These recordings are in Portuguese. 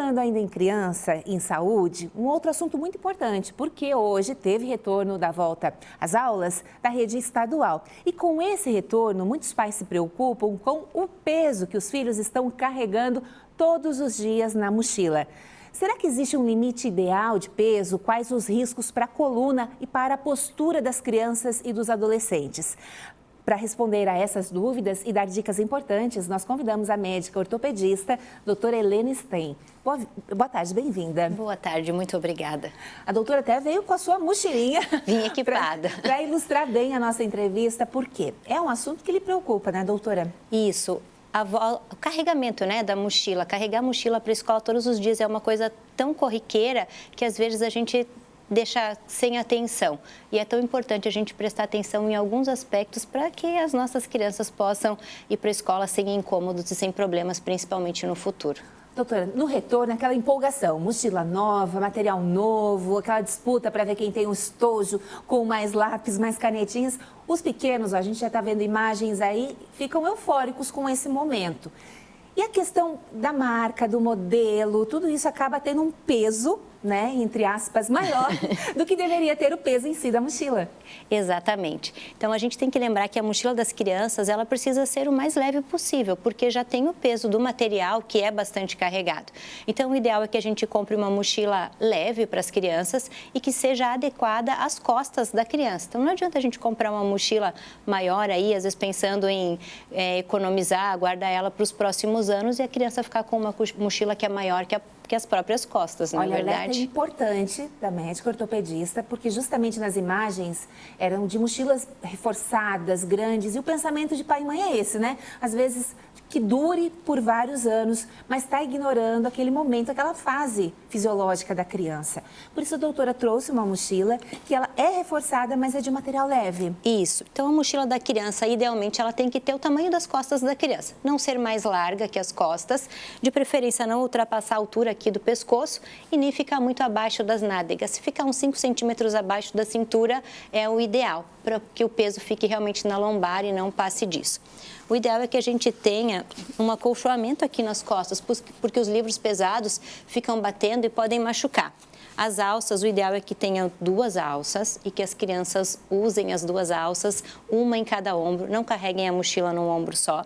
falando ainda em criança, em saúde, um outro assunto muito importante, porque hoje teve retorno da volta às aulas da rede estadual. E com esse retorno, muitos pais se preocupam com o peso que os filhos estão carregando todos os dias na mochila. Será que existe um limite ideal de peso? Quais os riscos para a coluna e para a postura das crianças e dos adolescentes? Para responder a essas dúvidas e dar dicas importantes, nós convidamos a médica ortopedista, doutora Helena Stein. Boa tarde, bem-vinda. Boa tarde, muito obrigada. A doutora até veio com a sua mochilinha. Vim equipada. Para ilustrar bem a nossa entrevista, por quê? É um assunto que lhe preocupa, né, doutora? Isso. O carregamento, né, da mochila, carregar a mochila para a escola todos os dias é uma coisa tão corriqueira que às vezes a gente deixa sem atenção. E é tão importante a gente prestar atenção em alguns aspectos para que as nossas crianças possam ir para a escola sem incômodos e sem problemas, principalmente no futuro. Doutora, no retorno, aquela empolgação, mochila nova, material novo, aquela disputa para ver quem tem um estojo com mais lápis, mais canetinhas. Os pequenos, a gente já está vendo imagens aí, ficam eufóricos com esse momento. E a questão da marca, do modelo, tudo isso acaba tendo um peso, né, entre aspas, maior do que deveria ter o peso em si da mochila. Exatamente. Então, a gente tem que lembrar que a mochila das crianças, ela precisa ser o mais leve possível, porque já tem o peso do material que é bastante carregado. Então, o ideal é que a gente compre uma mochila leve para as crianças e que seja adequada às costas da criança. Então, não adianta a gente comprar uma mochila maior aí, às vezes pensando em economizar, guardar ela para os próximos anos e a criança ficar com uma mochila que é maior que as próprias costas, não é verdade? Olha, é importante da médica ortopedista, porque justamente nas imagens eram de mochilas reforçadas, grandes, e o pensamento de pai e mãe é esse, né? Às vezes que dure por vários anos, mas está ignorando aquele momento, aquela fase fisiológica da criança. Por isso a doutora trouxe uma mochila que ela é reforçada, mas é de material leve. Isso. Então a mochila da criança, idealmente, ela tem que ter o tamanho das costas da criança. Não ser mais larga que as costas, de preferência não ultrapassar a altura aqui do pescoço e nem ficar muito abaixo das nádegas. Se ficar uns 5 centímetros abaixo da cintura é o ideal, para que o peso fique realmente na lombar e não passe disso. O ideal é que a gente tenha um acolchoamento aqui nas costas, porque os livros pesados ficam batendo e podem machucar. As alças, o ideal é que tenham 2 alças e que as crianças usem as 2 alças, uma em cada ombro, não carreguem a mochila num ombro só.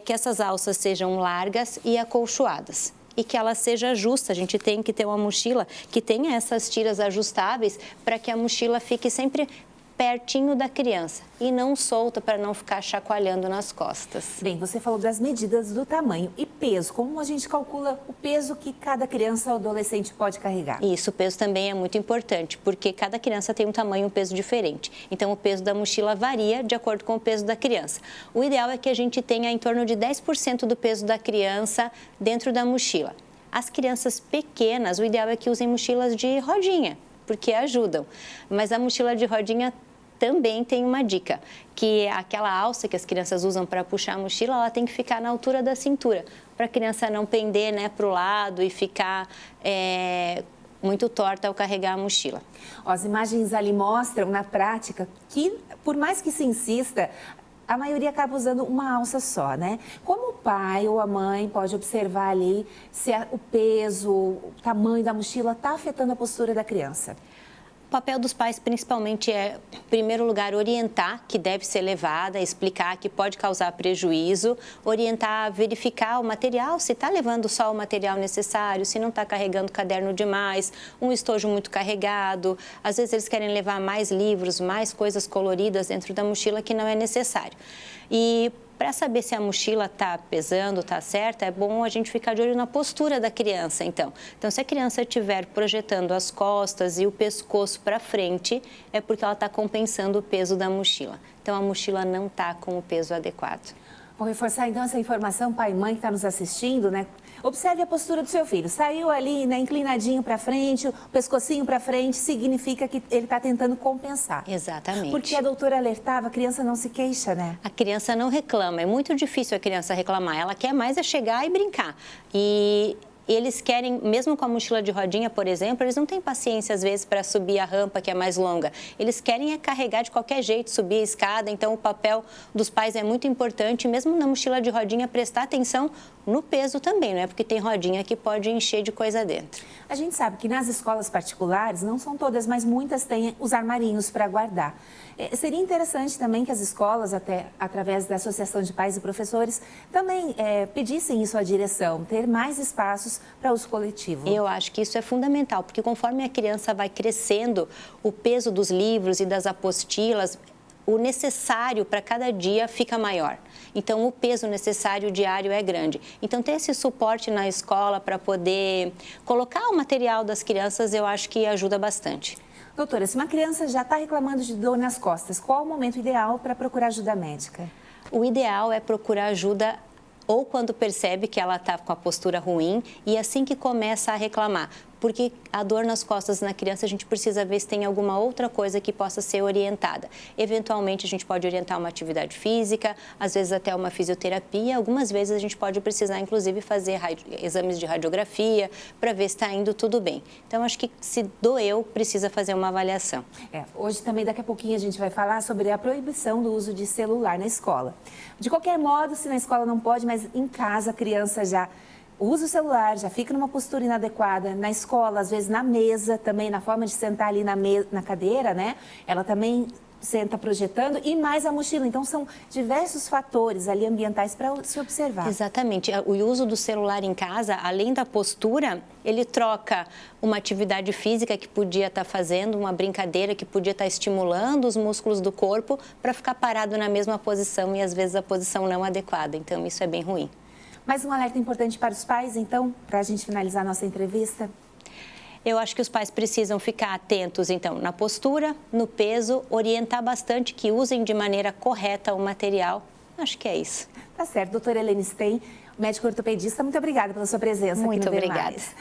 Que essas alças sejam largas e acolchoadas. E que ela seja justa, a gente tem que ter uma mochila que tenha essas tiras ajustáveis para que a mochila fique sempre pertinho da criança e não solta para não ficar chacoalhando nas costas. Bem, você falou das medidas do tamanho e peso. Como a gente calcula o peso que cada criança ou adolescente pode carregar? Isso, o peso também é muito importante, porque cada criança tem um tamanho e um peso diferente. Então, o peso da mochila varia de acordo com o peso da criança. O ideal é que a gente tenha em torno de 10% do peso da criança dentro da mochila. As crianças pequenas, o ideal é que usem mochilas de rodinha, porque ajudam. Mas a mochila de rodinha também tem uma dica, que aquela alça que as crianças usam para puxar a mochila, ela tem que ficar na altura da cintura, para a criança não pender, né, para o lado e ficar muito torta ao carregar a mochila. As imagens ali mostram, na prática, que por mais que se insista, a maioria acaba usando uma alça só, né? Como o pai ou a mãe pode observar ali se o peso, o tamanho da mochila está afetando a postura da criança? O papel dos pais, principalmente, é, em primeiro lugar, orientar que deve ser levada, explicar que pode causar prejuízo, orientar, verificar o material, se está levando só o material necessário, se não está carregando caderno demais, um estojo muito carregado. Às vezes eles querem levar mais livros, mais coisas coloridas dentro da mochila que não é necessário. E para saber se a mochila está pesando, está certa, é bom a gente ficar de olho na postura da criança, então. Então, se a criança estiver projetando as costas e o pescoço para frente, é porque ela está compensando o peso da mochila. Então, a mochila não está com o peso adequado. Vou reforçar, então, essa informação, pai e mãe que está nos assistindo, né? Observe a postura do seu filho. Saiu ali, né, inclinadinho para frente, o pescocinho para frente, significa que ele está tentando compensar. Exatamente. Porque a doutora alertava, a criança não se queixa, né? A criança não reclama, é muito difícil a criança reclamar. Ela quer mais é chegar e brincar. E eles querem, mesmo com a mochila de rodinha, por exemplo, eles não têm paciência, às vezes, para subir a rampa, que é mais longa. Eles querem carregar de qualquer jeito, subir a escada. Então, o papel dos pais é muito importante, mesmo na mochila de rodinha, prestar atenção no peso também, não é? Porque tem rodinha que pode encher de coisa dentro. A gente sabe que nas escolas particulares, não são todas, mas muitas têm os armarinhos para guardar. Seria interessante também que as escolas, até através da Associação de Pais e Professores, também pedissem isso à direção, ter mais espaços para uso coletivo. Eu acho que isso é fundamental, porque conforme a criança vai crescendo, o peso dos livros e das apostilas, o necessário para cada dia fica maior. Então, o peso necessário diário é grande. Então, ter esse suporte na escola para poder colocar o material das crianças, eu acho que ajuda bastante. Doutora, se uma criança já está reclamando de dor nas costas, qual o momento ideal para procurar ajuda médica? O ideal é procurar ajuda ou quando percebe que ela está com a postura ruim e assim que começa a reclamar. Porque a dor nas costas na criança, a gente precisa ver se tem alguma outra coisa que possa ser orientada. Eventualmente, a gente pode orientar uma atividade física, às vezes até uma fisioterapia. Algumas vezes a gente pode precisar, inclusive, fazer exames de radiografia para ver se está indo tudo bem. Então, acho que se doeu, precisa fazer uma avaliação. Hoje também, daqui a pouquinho, a gente vai falar sobre a proibição do uso de celular na escola. De qualquer modo, se na escola não pode, mas em casa a criança já usa o celular, já fica numa postura inadequada. Na escola, às vezes na mesa, também na forma de sentar ali na cadeira, né? Ela também senta projetando e mais a mochila. Então, são diversos fatores ali ambientais para se observar. Exatamente. O uso do celular em casa, além da postura, ele troca uma atividade física que podia estar fazendo, uma brincadeira que podia estar estimulando os músculos do corpo para ficar parado na mesma posição e, às vezes, a posição não adequada. Então, isso é bem ruim. Mais um alerta importante para os pais, então, para a gente finalizar a nossa entrevista? Eu acho que os pais precisam ficar atentos, então, na postura, no peso, orientar bastante que usem de maneira correta o material. Acho que é isso. Tá certo. Doutora Helene Stein, médico ortopedista, muito obrigada pela sua presença aqui no Muito Ver obrigada. Mais.